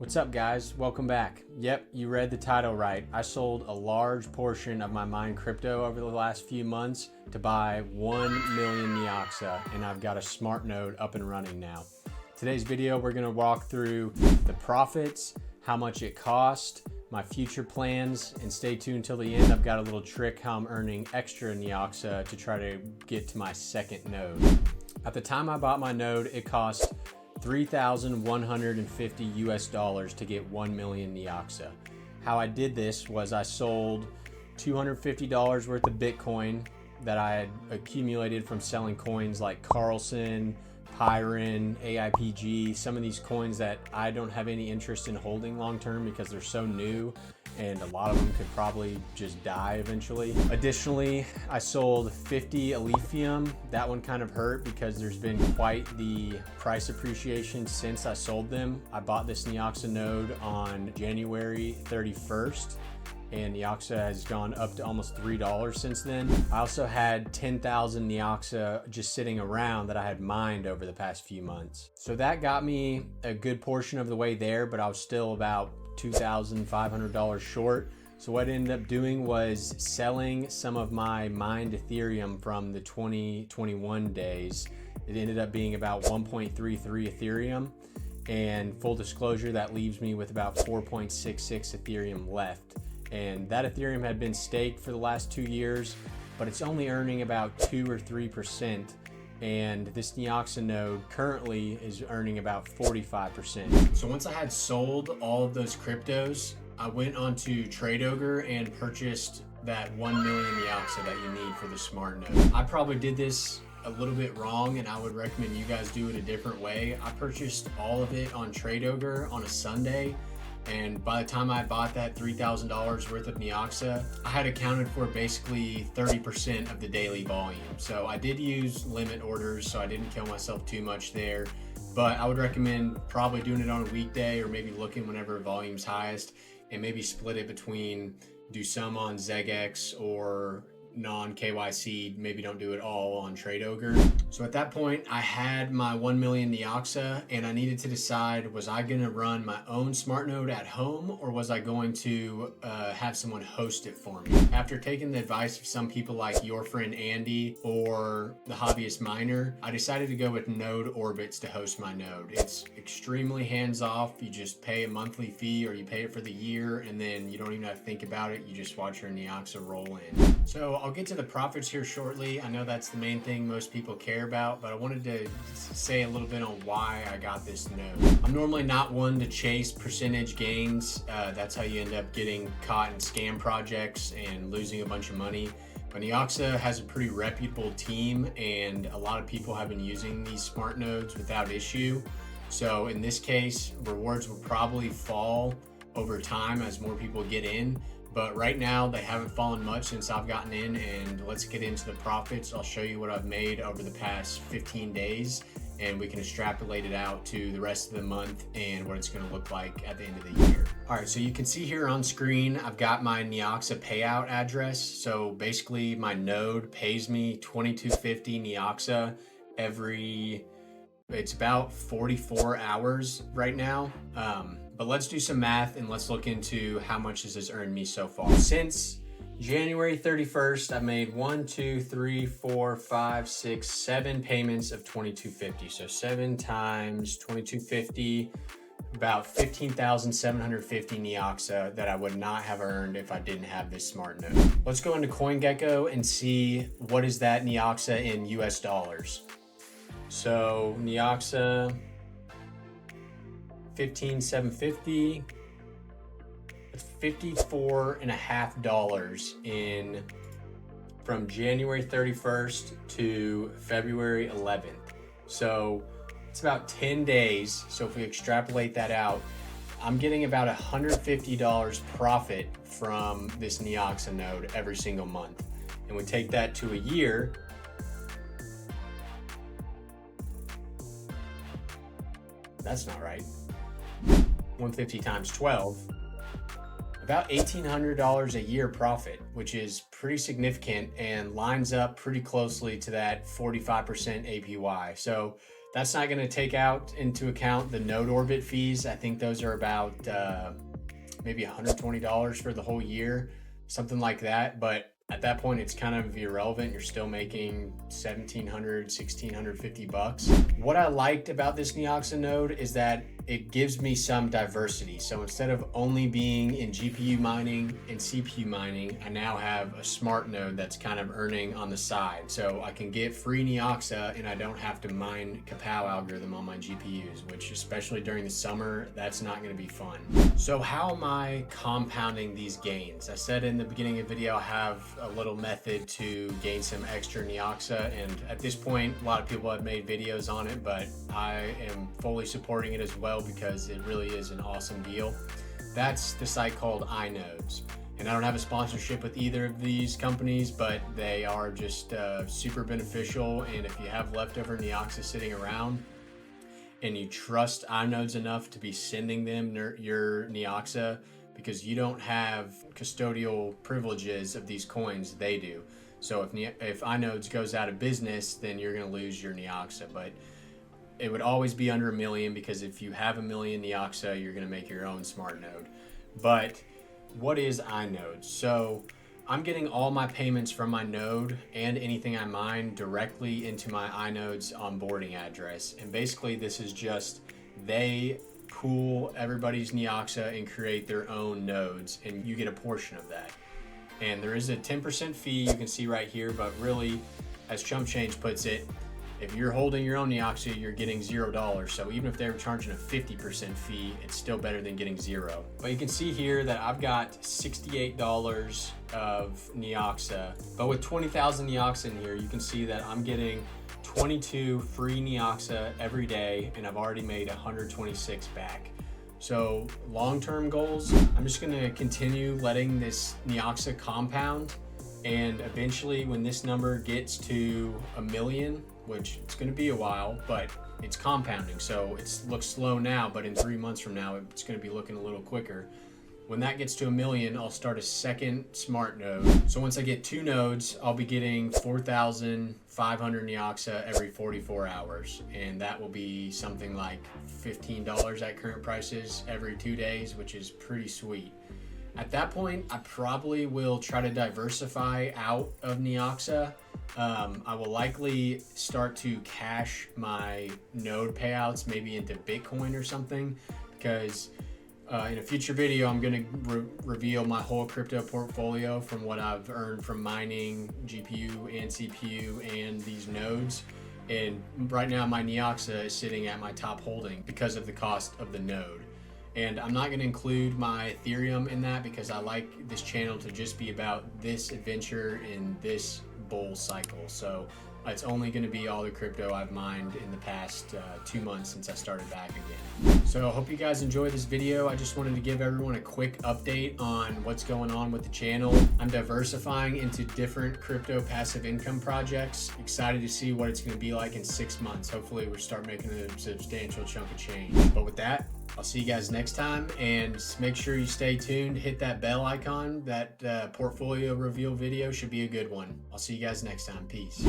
What's up, guys? Welcome back. Yep, you read the title right. I sold a large portion of my mined crypto over the last few months to buy 1 million Neoxa, and I've got a smart node up and running now. Today's video, we're gonna walk through the profits, how much it cost, my future plans, and stay tuned till the end. I've got a little trick how I'm earning extra Neoxa to try to get to my second node. At the time I bought my node, it cost $3,150 US to get 1 million Neoxa. How I did this was I sold $250 worth of Bitcoin that I had accumulated from selling coins like Karlsen, Pyrin, AIPG, some of these coins that I don't have any interest in holding long term because they're so new and a lot of them could probably just die eventually. Additionally, I sold 50 Alphium. That one kind of hurt because there's been quite the price appreciation since I sold them. I bought this Neoxa node on January 31st. And Neoxa has gone up to almost $3 since then. I also had 10,000 Neoxa just sitting around that I had mined over the past few months. So that got me a good portion of the way there, but I was still about $2,500 short. So what I ended up doing was selling some of my mined Ethereum from the 2021 days. It ended up being about 1.33 Ethereum. And full disclosure, that leaves me with about 4.66 Ethereum left. And that Ethereum had been staked for the last 2 years, but it's only earning about 2 or 3%. And this Neoxa node currently is earning about 45%. So once I had sold all of those cryptos, I went onto TradeOgre and purchased that 1 million Neoxa that you need for the smart node. I probably did this a little bit wrong, and I would recommend you guys do it a different way. I purchased all of it on TradeOgre on a Sunday. And by the time I bought that $3,000 worth of Neoxa, I had accounted for basically 30% of the daily volume. So I did use limit orders, so I didn't kill myself too much there. But I would recommend probably doing it on a weekday or maybe looking whenever volume's highest and maybe split it between do some on ZegX or non-KYC, maybe don't do it all on TradeOgre. So at that point, I had my 1 million Neoxa and I needed to decide, was I gonna run my own smart node at home or was I going to have someone host it for me? After taking the advice of some people like your friend Andy or the hobbyist miner, I decided to go with Node Orbits to host my node. It's extremely hands-off. You just pay a monthly fee or you pay it for the year and then you don't even have to think about it. You just watch your Neoxa roll in. So I'll get to the profits here shortly. I know that's the main thing most people care about, but I wanted to say a little bit on why I got this node. I'm normally not one to chase percentage gains. That's how you end up getting caught in scam projects and losing a bunch of money. But Neoxa has a pretty reputable team and a lot of people have been using these smart nodes without issue. So in this case, rewards will probably fall over time as more people get in. But right now they haven't fallen much since I've gotten in, and let's get into the profits. I'll show you what I've made over the past 15 days and we can extrapolate it out to the rest of the month and what it's going to look like at the end of the year. All right, so you can see here on screen, I've got my Neoxa payout address. So basically my node pays me 2250 Neoxa it's about 44 hours right now. But let's do some math and let's look into how much this has earned me so far. Since January 31st, I've made 7 payments of 2250. So 7 times 2250, about 15,750 Neoxa that I would not have earned if I didn't have this smart node. Let's go into CoinGecko and see what is that Neoxa in US dollars. So Neoxa, 15,750, it's $54.50 in from January 31st to February 11th. So it's about 10 days. So if we extrapolate that out, I'm getting about $150 profit from this Neoxa node every single month. And we take that to a year, that's not right. 150 times 12, about $1,800 a year profit, which is pretty significant and lines up pretty closely to that 45% APY. So That's not going to take out into account the node orbit fees. I think those are about maybe $120 for the whole year, something like that. But at that point, it's kind of irrelevant. You're still making $1,700, $1,650. What I liked about this Neoxa node is that it gives me some diversity. So instead of only being in GPU mining and CPU mining, I now have a smart node that's kind of earning on the side. So I can get free Neoxa and I don't have to mine Kapow algorithm on my GPUs, which especially during the summer, that's not gonna be fun. So how am I compounding these gains? I said in the beginning of the video, I have a little method to gain some extra Neoxa, and at this point, a lot of people have made videos on it, but I am fully supporting it as well because it really is an awesome deal. That's the site called Inodez. And I don't have a sponsorship with either of these companies, but they are just super beneficial. And if you have leftover Neoxa sitting around and you trust Inodez enough to be sending them your Neoxa, because you don't have custodial privileges of these coins, they do. So if Inodez goes out of business, then you're gonna lose your Neoxa. But it would always be under 1 million, because if you have 1 million Neoxa, you're gonna make your own smart node. But what is Inodez? So I'm getting all my payments from my node and anything I mine directly into my Inodez onboarding address. And basically this is just, they pool everybody's Neoxa and create their own nodes, and you get a portion of that. And there is a 10% fee you can see right here, but really, as Chump Change puts it, if you're holding your own Neoxa, you're getting $0. So even if they were charging a 50% fee, it's still better than getting zero. But you can see here that I've got $68 of Neoxa, but with 20,000 Neoxa in here, you can see that I'm getting 22 free Neoxa every day, and I've already made 126 back. So long-term goals, I'm just gonna continue letting this Neoxa compound, and eventually when this number gets to 1 million, which it's gonna be a while, but it's compounding, so it looks slow now, but in 3 months from now, it's gonna be looking a little quicker. When that gets to 1 million, I'll start a second smart node. So once I get 2 nodes, I'll be getting 4,500 Neoxa every 44 hours. And that will be something like $15 at current prices every 2 days, which is pretty sweet. At that point, I probably will try to diversify out of Neoxa. I will likely start to cash my node payouts maybe into Bitcoin or something, because in a future video, I'm going to reveal my whole crypto portfolio from what I've earned from mining GPU and CPU and these nodes. And right now, my Neoxa is sitting at my top holding because of the cost of the node. And I'm not going to include my Ethereum in that, because I like this channel to just be about this adventure in this bull cycle. So it's only going to be all the crypto I've mined in the past 2 months since I started back again. So I hope you guys enjoyed this video. I just wanted to give everyone a quick update on what's going on with the channel. I'm diversifying into different crypto passive income projects. Excited to see what it's going to be like in 6 months. Hopefully we'll start making a substantial chunk of change. But with that, I'll see you guys next time, and make sure you stay tuned. Hit that bell icon. That portfolio reveal video should be a good one. I'll see you guys next time. Peace.